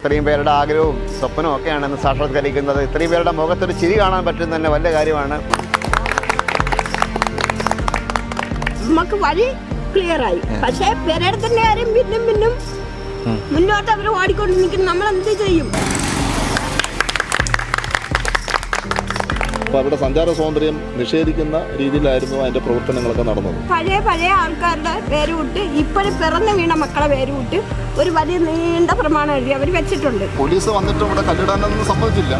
ഇത്രയും പേരുടെ ആഗ്രഹവും സ്വപ്നവും ഒക്കെയാണ് ഇന്ന് സാക്ഷാത്കരിക്കുന്നത്. ഇത്രയും പേരുടെ മുഖത്തൊരു ചിരി കാണാൻ പറ്റുന്ന തന്നെ വലിയ കാര്യമാണ്. നമുക്ക് വഴി ക്ലിയറായി, പക്ഷേ പെരേടത്തിന്റെ കാര്യം പിന്നും മുന്നോട്ട് അവർ ഓടിക്കൊണ്ട് നിൽക്കും. നമ്മൾ എന്ത് ചെയ്യും? അപ്പോൾ അവിടെ സഞ്ചാര സ്വാതന്ത്ര്യം നിഷേധിക്കുന്ന രീതിയിലായിരുന്നു അതിന്റെ പ്രവർത്തനങ്ങളൊക്കെ നടന്നത്. പഴയ ആൾക്കാരുടെ പേര് വിട്ട് ഇപ്പോഴും പിറന്നു വീണ മക്കളെ പേര് വിട്ട് ഒരു വലിയ നീണ്ട പ്രമാണം എഴുതി അവർ വെച്ചിട്ടുണ്ട്. പോലീസ് വന്നിട്ട് ഇവിടെ കല്ലിടാനൊന്നും സമ്മതിച്ചില്ല.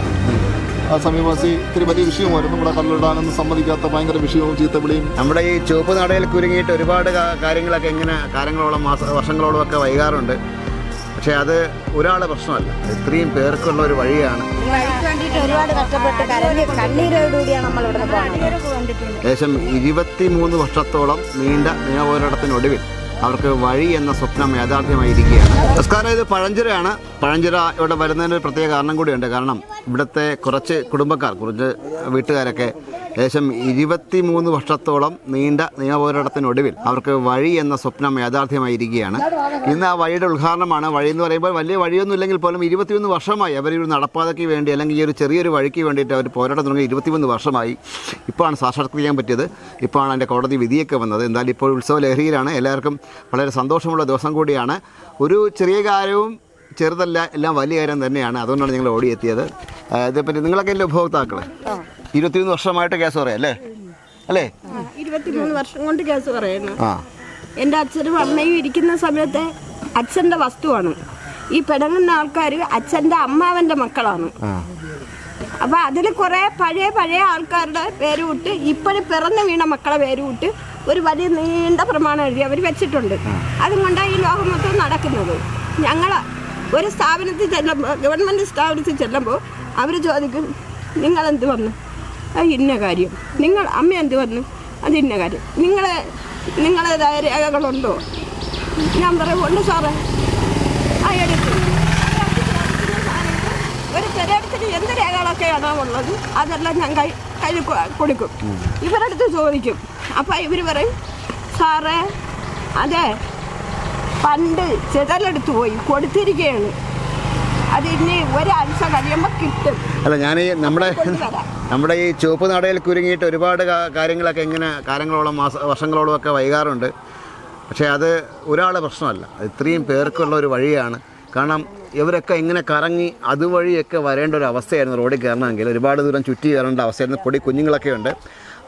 ആ സമീപവാസി ഇത്തിരി വലിയ വിഷയമായിരുന്നു. ഇവിടെ കല്ലിടാനൊന്നും സമ്മതിക്കാത്ത ഭയങ്കര വിഷയവും ചീത്തവിളിയും. നമ്മുടെ ഈ ചുവപ്പ് നടയിൽ കുരുങ്ങിയിട്ട് ഒരുപാട് കാര്യങ്ങളൊക്കെ ഇങ്ങനെ കാലങ്ങളോളം വർഷങ്ങളോളം ഒക്കെ വൈകാറുണ്ട്. പക്ഷേ അത് ഒരാളുടെ പ്രശ്നമല്ല, ഇത്രയും പേർക്കുള്ള ഒരു വഴിയാണ്. ഒരുപാട് കഷ്ടപ്പെട്ട് കണ്ണീരോടുകൂടിയാണ് നമ്മൾ ഇവിടെ ഏകദേശം 23 വർഷത്തോളം നീണ്ട നിയമപോരാട്ടത്തിനൊടുവിൽ അവർക്ക് വഴി എന്ന സ്വപ്നം യാഥാർത്ഥ്യമായിരിക്കുകയാണ്. നമസ്കാരം, ഇത് പഴഞ്ചിറയാണ്. പഴഞ്ചിറ ഇവിടെ വരുന്നതിന് ഒരു പ്രത്യേക കാരണം കൂടിയുണ്ട്. കാരണം ഇവിടുത്തെ കുറച്ച് കുടുംബക്കാർ, കുറച്ച് വീട്ടുകാരൊക്കെ ഏകദേശം 23 വർഷത്തോളം നീണ്ട നിയമപോരാട്ടത്തിനൊടുവിൽ അവർക്ക് വഴി എന്ന സ്വപ്നം യാഥാർത്ഥ്യമായിരിക്കുകയാണ്. ഇന്ന് ആ വഴിയുടെ ഉദ്ഘാടനമാണ്. വഴി എന്ന് പറയുമ്പോൾ വലിയ വഴിയൊന്നും ഇല്ലെങ്കിൽ പോലും 21 വർഷമായി അവർ ഒരു നടപ്പാതയ്ക്ക് വേണ്ടി അല്ലെങ്കിൽ ഈ ഒരു ചെറിയൊരു വഴിക്ക് വേണ്ടിയിട്ട് അവർ പോരാട്ടം തുടങ്ങി. 23 വർഷമായി. ഇപ്പോഴാണ് സാക്ഷാത്കരിക്കാൻ പറ്റിയത്. ഇപ്പോഴാണ് അതിൻ്റെ കോടതി വിധിയൊക്കെ വന്നത്. എന്തായാലും ഇപ്പോൾ ഉത്സവ ലഹരിയിലാണ്. എല്ലാവർക്കും വളരെ സന്തോഷമുള്ള ദിവസം കൂടിയാണ്. ഒരു ചെറിയ കാര്യവും ചെറുതല്ല, എല്ലാം വലിയ കാര്യം തന്നെയാണ്. അതുകൊണ്ടാണ് ഞങ്ങൾ ഓടിയെത്തിയത്. ഇതേപ്പറ്റി നിങ്ങളൊക്കെ എൻ്റെ ഉപഭോക്താക്കൾ 21 വർഷമായിട്ട് കേസ് പറയാം അല്ലേ? 23 വർഷം കൊണ്ട് കേസ് പറയുന്നു. എൻ്റെ അച്ഛനും അമ്മയും ഇരിക്കുന്ന സമയത്തെ അച്ഛൻ്റെ വസ്തുവാണ്. ഈ പിടങ്ങുന്ന ആൾക്കാർ അച്ഛൻ്റെ അമ്മാവൻ്റെ മക്കളാണ്. അപ്പം അതിൽ കുറേ പഴയ ആൾക്കാരുടെ പേര് വിട്ട് ഇപ്പോഴും പിറന്നു വീണ മക്കളെ പേര് വിട്ട് ഒരു വലിയ നീണ്ട പ്രമാണം എഴുതി അവർ വെച്ചിട്ടുണ്ട്. അതുകൊണ്ടാണ് ഈ ലോകം മൊത്തം നടക്കുന്നത്. ഞങ്ങൾ ഒരു സ്ഥാപനത്തിൽ ചെല്ലുമ്പോൾ, ഗവൺമെൻറ് സ്ഥാപനത്തിൽ ചെല്ലുമ്പോൾ അവർ ചോദിക്കും, നിങ്ങളെന്ത് വന്നു? ഇന്ന കാര്യം. നിങ്ങൾ അമ്മ എന്ത് വന്നു? അത് ഇന്ന കാര്യം. നിങ്ങളേതായ രേഖകളുണ്ടോ? ഞാൻ പറയും ഉണ്ട് സാറേ. ആ എടുക്കും. ഒരു പെരേടത്തിന് എന്ത് രേഖകളൊക്കെയാണോ ഉള്ളത് അതെല്ലാം ഞാൻ കയ്യിൽ കൊടുക്കും. ഇവരടുത്ത് ചോദിക്കും. അപ്പം ഇവർ പറയും, സാറേ അതെ പണ്ട് ചിതലെടുത്ത് പോയി കൊടുത്തിരിക്കുകയാണ്, അത് ഇനി ഒരാഴ്ച കഴിയുമ്പോൾ കിട്ടും. അല്ല, ഞാൻ ഈ നമ്മുടെ ഈ ചുവപ്പ് നടയിൽ കുരുങ്ങിയിട്ട് ഒരുപാട് കാര്യങ്ങളൊക്കെ ഇങ്ങനെ കാലങ്ങളോളം വർഷങ്ങളോളം ഒക്കെ വൈകാറുണ്ട്. പക്ഷേ അത് ഒരാളുടെ പ്രശ്നമല്ല, ഇത്രയും പേർക്കുള്ള ഒരു വഴിയാണ്. കാരണം ഇവരൊക്കെ ഇങ്ങനെ കറങ്ങി അതുവഴിയൊക്കെ വരേണ്ട ഒരു അവസ്ഥയായിരുന്നു. റോഡിൽ കയറണമെങ്കിൽ ഒരുപാട് ദൂരം ചുറ്റി കയറേണ്ട അവസ്ഥയായിരുന്നു. പൊടി കുഞ്ഞുങ്ങളൊക്കെ ഉണ്ട്.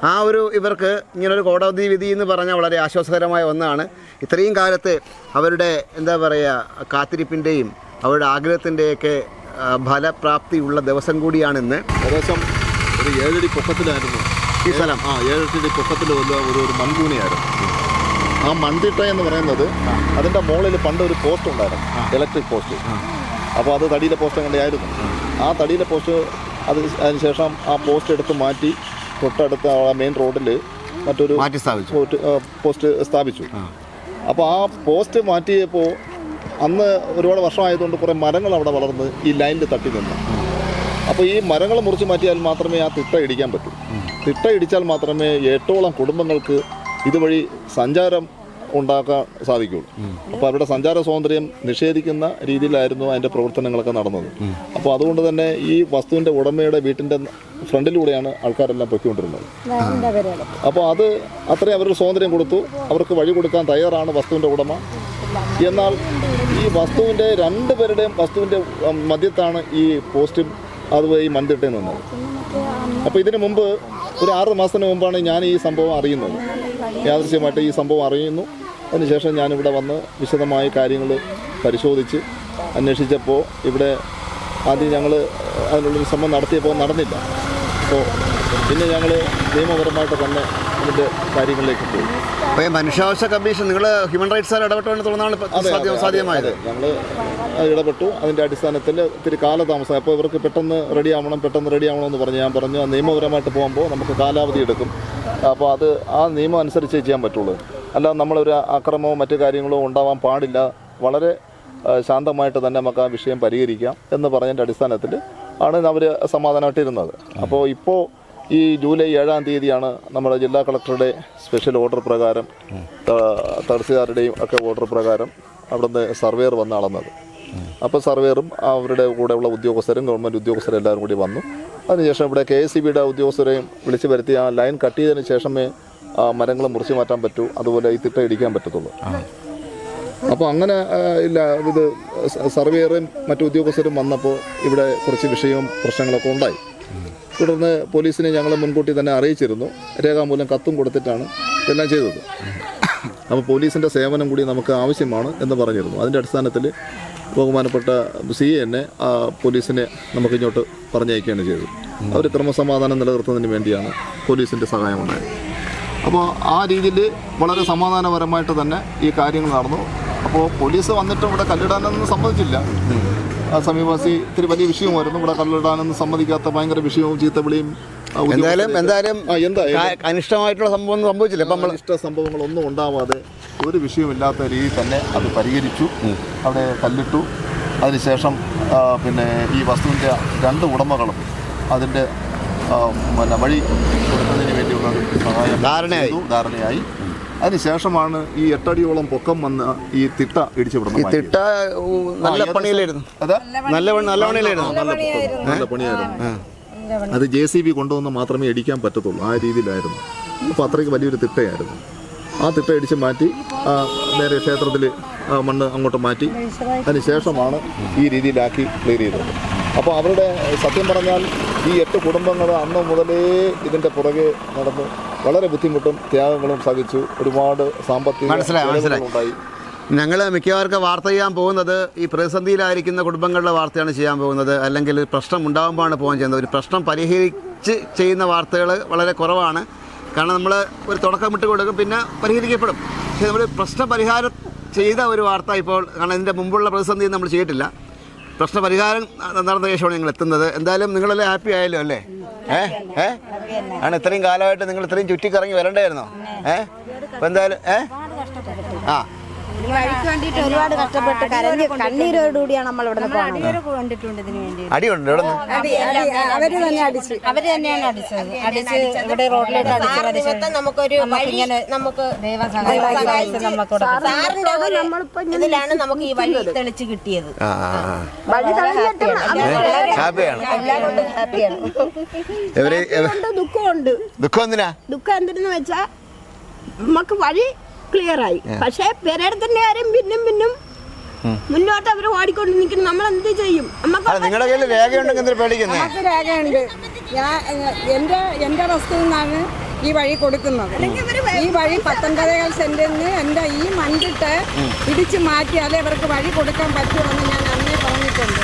ആ ഒരു ഇവർക്ക് ഇങ്ങനൊരു കോടതി വിധി എന്ന് പറഞ്ഞാൽ വളരെ ആശ്വാസകരമായ ഒന്നാണ്. ഇത്രയും കാലത്തെ അവരുടെ എന്താ പറയുക കാത്തിരിപ്പിൻ്റെയും അവരുടെ ആഗ്രഹത്തിൻ്റെയൊക്കെ ഫലപ്രാപ്തിയുള്ള ദിവസം കൂടിയാണിന്ന്. ഏകദേശം ഒരു 7 അടി പൊക്കത്തിലായിരുന്നു ഈ സ്ഥലം. 7 അടി പൊക്കത്തിൽ ഒരു മൺകൂണിയായിരുന്നു. ആ മൺതിട്ട എന്ന് പറയുന്നത് അതിൻ്റെ മുകളിൽ പണ്ട് ഒരു പോസ്റ്റ് ഉണ്ടായിരുന്നു, ഇലക്ട്രിക് പോസ്റ്റ്. അപ്പോൾ അത് തടിയിലെ പോസ്റ്റ് കണ്ടായിരുന്നു. ആ തടിയിലെ പോസ്റ്റ് അതിനുശേഷം ആ പോസ്റ്റ് എടുത്ത് മാറ്റി തൊട്ടടുത്ത മെയിൻ റോഡിൽ മറ്റൊരു പോസ്റ്റ് സ്ഥാപിച്ചു. അപ്പോൾ ആ പോസ്റ്റ് മാറ്റിയപ്പോൾ അന്ന് ഒരുപാട് വർഷമായതുകൊണ്ട് കുറേ മരങ്ങൾ അവിടെ വളർന്ന് ഈ ലൈനിൽ തട്ടി നിന്നു. അപ്പോൾ ഈ മരങ്ങൾ മുറിച്ച് മാറ്റിയാൽ മാത്രമേ ആ തിട്ട ഇടിക്കാൻ പറ്റൂ. തിട്ട ഇടിച്ചാൽ മാത്രമേ 8ഓളം കുടുംബങ്ങൾക്ക് ഇതുവഴി സഞ്ചാരം ഉണ്ടാക്കാൻ സാധിക്കുള്ളൂ. അപ്പോൾ അവരുടെ സഞ്ചാര സ്വാതന്ത്ര്യം നിഷേധിക്കുന്ന രീതിയിലായിരുന്നു അതിൻ്റെ പ്രവർത്തനങ്ങളൊക്കെ നടന്നത്. അപ്പോൾ അതുകൊണ്ട് തന്നെ ഈ വസ്തുവിൻ്റെ ഉടമയുടെ വീട്ടിൻ്റെ ഫ്രണ്ടിലൂടെയാണ് ആൾക്കാരെല്ലാം പൊയ്ക്കൊണ്ടിരുന്നത്. അപ്പോൾ അത് അത്രയും അവർക്ക് സ്വാതന്ത്ര്യം കൊടുത്തു. അവർക്ക് വഴി കൊടുക്കാൻ തയ്യാറാണ് വസ്തുവിൻ്റെ ഉടമ. എന്നാൽ ഈ വസ്തുവിൻ്റെ 2 പേരുടെയും വസ്തുവിൻ്റെ മധ്യത്താണ് ഈ പോസ്റ്റും അതുപോലെ ഈ മൺതിട്ടയും നിന്നത്. അപ്പോൾ ഇതിനു മുമ്പ് ഒരു 6 മാസത്തിന് മുമ്പാണ് ഞാൻ ഈ സംഭവം അറിയുന്നത്. യാദൃശ്യമായിട്ട് ഈ സംഭവം അറിയുന്നു. അതിനുശേഷം ഞാനിവിടെ വന്ന് വിശദമായ കാര്യങ്ങൾ പരിശോധിച്ച് അന്വേഷിച്ചപ്പോൾ ഇവിടെ ആദ്യം ഞങ്ങൾ അതിനുള്ളൊരു ശ്രമം നടത്തിയപ്പോൾ നടന്നില്ല. അപ്പോൾ പിന്നെ ഞങ്ങൾ നിയമപരമായിട്ട് തന്നെ അതിൻ്റെ കാര്യങ്ങളിലേക്ക് പോയി. അപ്പോൾ മനുഷ്യാവകാശ കമ്മീഷൻ നിങ്ങൾ ഹ്യൂമൻ റൈറ്റ്സ് ഇടപെട്ടുകൊണ്ട് തുടർന്നാണ് സാധ്യമായത്. ഞങ്ങൾ ഇടപെട്ടു. അതിൻ്റെ അടിസ്ഥാനത്തിൽ ഇത്തിരി കാലതാമസം. അപ്പോൾ ഇവർക്ക് പെട്ടെന്ന് റെഡിയാവണം എന്ന് പറഞ്ഞ് ഞാൻ പറഞ്ഞു നിയമപരമായിട്ട് പോകുമ്പോൾ നമുക്ക് കാലാവധി എടുക്കും. അപ്പോൾ അത് ആ നിയമം അനുസരിച്ചേ ചെയ്യാൻ പറ്റുള്ളൂ. അല്ലാതെ നമ്മളൊരു അക്രമമോ മറ്റു കാര്യങ്ങളോ ഉണ്ടാവാൻ പാടില്ല. വളരെ ശാന്തമായിട്ട് തന്നെ നമുക്ക് ആ വിഷയം പരിഹരിക്കാം എന്ന് പറഞ്ഞതിൻ്റെ അടിസ്ഥാനത്തിൽ ആണ് അവർ സമാധാനമായിട്ടിരുന്നത്. അപ്പോൾ ഇപ്പോൾ ഈ ജൂലൈ 7-ാം തീയതിയാണ് നമ്മുടെ ജില്ലാ കളക്ടറുടെ സ്പെഷ്യൽ ഓർഡർ പ്രകാരം തഹസിൽദാരുടെയും ഒക്കെ ഓർഡർ പ്രകാരം അവിടുന്ന് സർവേയർ വന്ന് അളന്നത്. അപ്പോൾ സർവേറും അവരുടെ കൂടെയുള്ള ഉദ്യോഗസ്ഥരും ഗവൺമെൻറ് ഉദ്യോഗസ്ഥരും എല്ലാവരും കൂടി വന്നു. അതിനുശേഷം ഇവിടെ KSEBയുടെ ഉദ്യോഗസ്ഥരെയും വിളിച്ചു വരുത്തി ആ ലൈൻ കട്ട് ചെയ്തതിന് ശേഷമേ മരങ്ങൾ മുറിച്ച് മാറ്റാൻ പറ്റൂ, അതുപോലെ ഈ തിട്ട ഇടിക്കാൻ പറ്റത്തുള്ളൂ. അപ്പോൾ അങ്ങനെ ഇല്ല, ഇത് സർവേറും മറ്റു ഉദ്യോഗസ്ഥരും വന്നപ്പോൾ ഇവിടെ കുറച്ച് വിഷയവും പ്രശ്നങ്ങളൊക്കെ ഉണ്ടായി. തുടർന്ന് പോലീസിനെ ഞങ്ങൾ മുൻകൂട്ടി തന്നെ അറിയിച്ചിരുന്നു. രേഖാമൂലം കത്തും കൊടുത്തിട്ടാണ് ഇതെല്ലാം ചെയ്തത്. അപ്പോൾ പോലീസിൻ്റെ സേവനം കൂടി നമുക്ക് ആവശ്യമാണ് എന്ന് പറഞ്ഞിരുന്നു. അതിൻ്റെ അടിസ്ഥാനത്തിൽ ബഹുമാനപ്പെട്ട CA എന്നെ പോലീസിനെ നമുക്കിങ്ങോട്ട് പറഞ്ഞയക്കുകയാണ് ചെയ്തത്. അവർ ക്രമസമാധാനം നിലനിർത്തുന്നതിന് വേണ്ടിയാണ് പോലീസിൻ്റെ സഹായമുണ്ടായത്. അപ്പോൾ ആ രീതിയിൽ വളരെ സമാധാനപരമായിട്ട് തന്നെ ഈ കാര്യങ്ങൾ നടന്നു. അപ്പോൾ പോലീസ് വന്നിട്ട് ഇവിടെ കല്ലിടാനൊന്നും സമ്മതിച്ചില്ല. സമീപവാസി ഇത്തിരി വലിയ വിഷയമായിരുന്നു. ഇവിടെ കല്ലിടാനൊന്നും സമ്മതിക്കാത്ത ഭയങ്കര വിഷയവും ചീത്തവിളിയും എന്തായാലും അനിഷ്ടമായിട്ടുള്ള സംഭവം സംഭവിച്ചില്ല. അപ്പം അനിഷ്ട സംഭവങ്ങളൊന്നും ഉണ്ടാവാതെ ഒരു വിഷയമില്ലാത്ത രീതിയിൽ തന്നെ അത് പരിഹരിച്ചു. അവിടെ കല്ലിട്ടു. അതിനുശേഷം പിന്നെ ഈ വസ്തുവിൻ്റെ 2 ഉടമകളും അതിൻ്റെ വഴി കൊടുക്കുന്നതിന് വേണ്ടിയുള്ള സഹായം ധാരണയായി. അതിനുശേഷമാണ് ഈ 8 അടിയോളം പൊക്കം വന്ന് ഈ തിട്ട ഇടിച്ചു വിടുന്നത്. തിട്ട നല്ല പണിയിലായിരുന്നു. നല്ല പണിയായിരുന്നു. അത് JCB കൊണ്ടുവന്ന് മാത്രമേ ഇടിക്കാൻ പറ്റത്തുള്ളൂ. ആ രീതിയിലായിരുന്നു. അപ്പോൾ അത്രയ്ക്ക് വലിയൊരു തിട്ടയായിരുന്നു. ആ തിട്ട ഇടിച്ച് മാറ്റി നേരെ ക്ഷേത്രത്തിൽ മണ്ണ് അങ്ങോട്ട് മാറ്റി അതിനുശേഷമാണ് ഈ രീതിയിലാക്കി ക്ലിയർ ചെയ്തത്. അപ്പോൾ അവരുടെ സത്യം പറഞ്ഞാൽ ഈ 8 കുടുംബങ്ങൾ അന്ന് മുതലേ ഇതിൻ്റെ പുറകെ നടന്നു വളരെ ബുദ്ധിമുട്ടും ത്യാഗങ്ങളും സഹിച്ചു. ഒരുപാട് സാമ്പത്തിക ഉണ്ടായി. ഞങ്ങൾ മിക്കവാർക്കും വാർത്ത ചെയ്യാൻ പോകുന്നത് ഈ പ്രതിസന്ധിയിലായിരിക്കുന്ന കുടുംബങ്ങളുടെ വാർത്തയാണ് ചെയ്യാൻ പോകുന്നത്. അല്ലെങ്കിൽ പ്രശ്നം ഉണ്ടാകുമ്പോഴാണ് പോകാൻ ചെയ്യുന്നത്. ഒരു പ്രശ്നം പരിഹരിച്ച് ചെയ്യുന്ന വാർത്തകൾ വളരെ കുറവാണ്. കാരണം നമ്മൾ ഒരു തുടക്കം ഇട്ട് കൊടുക്കും, പിന്നെ പരിഹരിക്കപ്പെടും. പക്ഷേ നമ്മൾ പ്രശ്ന പരിഹാരം ചെയ്ത ഒരു വാർത്ത ഇപ്പോൾ, കാരണം ഇതിൻ്റെ മുമ്പുള്ള പ്രതിസന്ധി നമ്മൾ ചെയ്തിട്ടില്ല. പ്രശ്ന പരിഹാരം നടന്ന ശേഷമാണ് ഞങ്ങൾ എത്തുന്നത്. എന്തായാലും നിങ്ങളെല്ലാം ഹാപ്പി ആയല്ലോ അല്ലേ? ആണ് ഇത്രയും കാലമായിട്ട് നിങ്ങൾ ഇത്രയും ചുറ്റിക്കറങ്ങി വരണ്ടായിരുന്നോ? അപ്പോൾ എന്തായാലും ഒരുപാട് കഷ്ടപ്പെട്ട് കണ്ണീരോടുകൂടിയാണ് നമ്മൾ ഇവിടെ അടിയുണ്ട് ഇവിടെ അവര് തന്നെയാണ് അടിച്ചത്. ഇവിടെ റോഡിലേക്ക് അടിച്ചത് നമുക്കൊരു നമുക്ക് ഇതിലാണ് നമുക്ക് ഈ വഴി തെളിച്ച് കിട്ടിയത്. ദുഃഖം എന്തിനാ? ദുഃഖം എന്തിനെന്ന് വെച്ചാ നമുക്ക് വഴി ക്ലിയറായി. പക്ഷേ പെരേടത്തിന്റെ കാര്യം പിന്നും മുന്നോട്ട് അവർ ഓടിക്കൊണ്ട് നിൽക്കുന്നു. നമ്മൾ എന്ത് ചെയ്യും? നിങ്ങളുടെ കയ്യിൽ രേഖയുണ്ടെങ്കിൽ പേടിക്കുന്നത്? നമുക്ക് രേഖയുണ്ട്. എന്റെ വസ്തുവിൽ നിന്നാണ് ഈ വഴി കൊടുക്കുന്നത്. ഈ വഴി 19 സെന്റിന് എൻ്റെ ഈ മണ്ണിട്ട് ഇടിച്ചു മാറ്റിയാലേ അവർക്ക് വഴി കൊടുക്കാൻ പറ്റുമെന്ന് ഞാൻ അന്നേ പറഞ്ഞിട്ടുണ്ട്.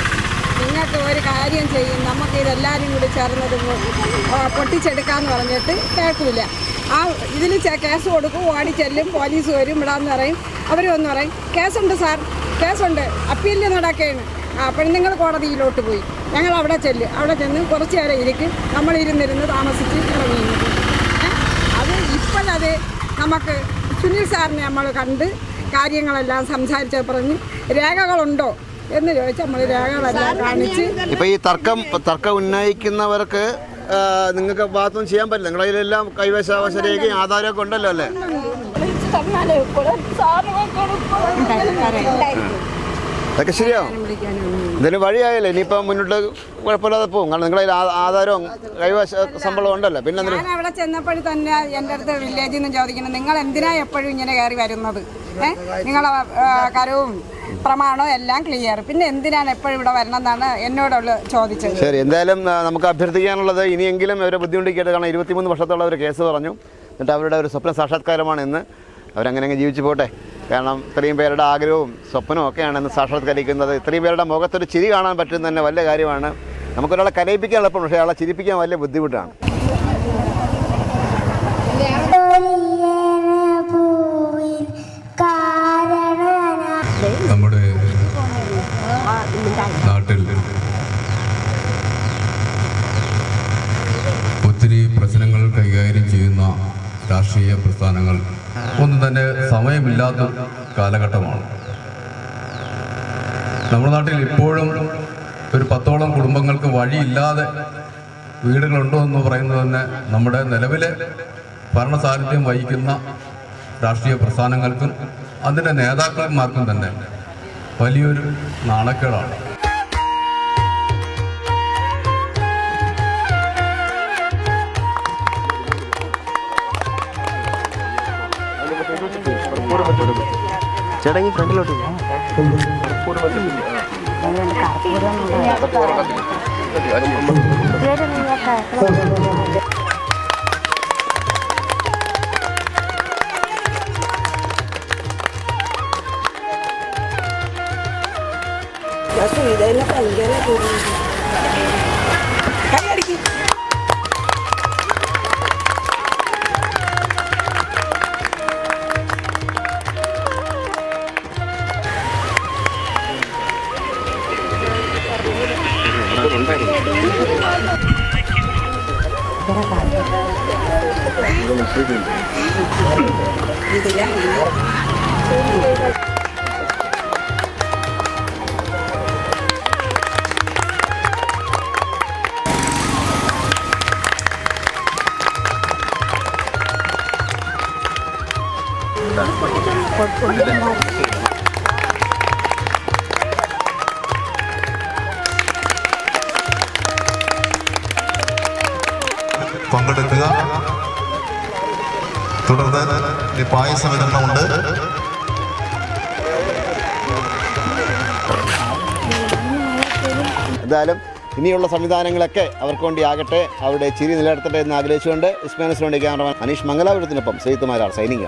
നിങ്ങൾക്ക് ഒരു കാര്യം ചെയ്യും, നമുക്ക് ഇതെല്ലാവരും കൂടി ചേർന്നത് പൊട്ടിച്ചെടുക്കാമെന്ന് പറഞ്ഞിട്ട് കേൾക്കില്ല. ഇതിൽ കേസ് കൊടുക്കും, ഓടി ചെല്ലും, പോലീസ് വരും, ഇവിടാന്ന് പറയും. അവർ വന്ന് പറയും കേസുണ്ട് സാർ, കേസുണ്ട്, അപ്പീലിൽ നടക്കുകയാണ്. അപ്പോഴും നിങ്ങൾ കോടതിയിലോട്ട് പോയി. ഞങ്ങൾ അവിടെ ചെല്ലും. അവിടെ ചെന്ന് കുറച്ച് നേരം ഇരിക്കും. നമ്മളിരുന്നിരുന്ന് താമസിച്ച് ഇറങ്ങി. അത് ഇപ്പോഴത് നമുക്ക് സുനിൽ സാറിനെ നമ്മൾ കണ്ട് കാര്യങ്ങളെല്ലാം സംസാരിച്ച് പറഞ്ഞ് രേഖകളുണ്ടോ എന്ന് ചോദിച്ചാൽ നമ്മൾ രേഖകളെല്ലാം കാണിച്ച്. ഇപ്പം ഈ തർക്കം ഉന്നയിക്കുന്നവർക്ക് നിങ്ങൾക്ക് ഭാഗത്തൊന്നും ചെയ്യാൻ പറ്റില്ല. നിങ്ങളുടെ കയ്യിലെല്ലാം കൈവശാവശ രേഖയും ആധാരമൊക്കെ ഉണ്ടല്ലോ അല്ലേ? അതൊക്കെ ശരിയാവും. എന്തായാലും വഴിയായല്ലേ, ഇനിയിപ്പോൾ മുന്നോട്ട് കുഴപ്പമില്ലാതെ പോകും. കാരണം നിങ്ങളുടെ ആധാരവും കൈവശ സംഭവം ഉണ്ടല്ലോ. പിന്നെ ഞാൻ അവിടെ ചെന്നപ്പോഴും തന്നെ എൻ്റെ അടുത്ത് വില്ലേജിൽ നിന്ന് ചോദിക്കുന്നത്, നിങ്ങൾ എന്തിനാ എപ്പോഴും ഇങ്ങനെ കയറി വരുന്നത്? നിങ്ങളെ കരവും പ്രമാണവും എല്ലാം ക്ലിയർ, പിന്നെ എന്തിനാണ് എപ്പോഴും ഇവിടെ വരണം എന്നാണ് എന്നോടുള്ള ചോദിച്ചത്. ശരി, എന്തായാലും നമുക്ക് അഭ്യർത്ഥിക്കാനുള്ളത് ഇനിയെങ്കിലും അവരെ ബുദ്ധിമുട്ടിക്കട്ടെ. കാരണം 23 വർഷത്തോളം അവർ കേസ് പറഞ്ഞു. എന്നിട്ട് അവരുടെ ഒരു സ്വപ്ന സാക്ഷാത്കാരമാണ് ഇന്ന്. അവരങ്ങനെ ജീവിച്ചു പോട്ടെ. കാരണം ഇത്രയും പേരുടെ ആഗ്രഹവും സ്വപ്നവും ഒക്കെയാണ് ഇന്ന് സാക്ഷാത്കരിക്കുന്നത്. ഇത്രയും പേരുടെ മുഖത്തൊരു ചിരി കാണാൻ പറ്റുന്ന തന്നെ വലിയ കാര്യമാണ്. നമുക്കൊരാളെ കരയിപ്പിക്കാൻ എളുപ്പമാണ്, പക്ഷേ ആളെ ചിരിപ്പിക്കാൻ വലിയ ബുദ്ധിമുട്ടാണ്. നമ്മുടെ നാട്ടിൽ ഒത്തിരി പ്രശ്നങ്ങൾ കൈകാര്യം ചെയ്യുന്ന രാഷ്ട്രീയ പ്രസ്ഥാനങ്ങൾ ഒന്നും തന്നെ സമയമില്ലാത്ത കാലഘട്ടമാണ്. നമ്മുടെ നാട്ടിൽ ഇപ്പോഴും ഒരു 10ഓളം കുടുംബങ്ങൾക്ക് വഴിയില്ലാതെ വീടുകളുണ്ടോ എന്ന് പറയുന്നത് തന്നെ നമ്മുടെ നിലവിലെ ഭരണസാരഥ്യം വഹിക്കുന്ന രാഷ്ട്രീയ പ്രസ്ഥാനങ്ങൾക്കും അതിൻ്റെ നേതാക്കന്മാർക്കും തന്നെ വലിയൊരു നാണക്കേടാണ്. ചേട്ടങ്ങി ഫ്രണ്ടിലോട്ട് ഇതിന് ഭയങ്കര കൈയടിക്കും. പങ്കെടുക്കുക. തുടർന്ന് ഈ പായസ വിതരണമുണ്ട്. എന്തായാലും ഇനിയുള്ള സംവിധാനങ്ങളൊക്കെ അവർക്ക് വേണ്ടി ആകട്ടെ, അവരുടെ ചിരി നിലനിർത്തട്ടെ എന്ന് ആഗ്രഹിച്ചുകൊണ്ട് ക്യാമറമാൻ അനീഷ് മംഗലാപുരത്തിനൊപ്പം സെയ്ത്തുമാരാർ സൈനിക.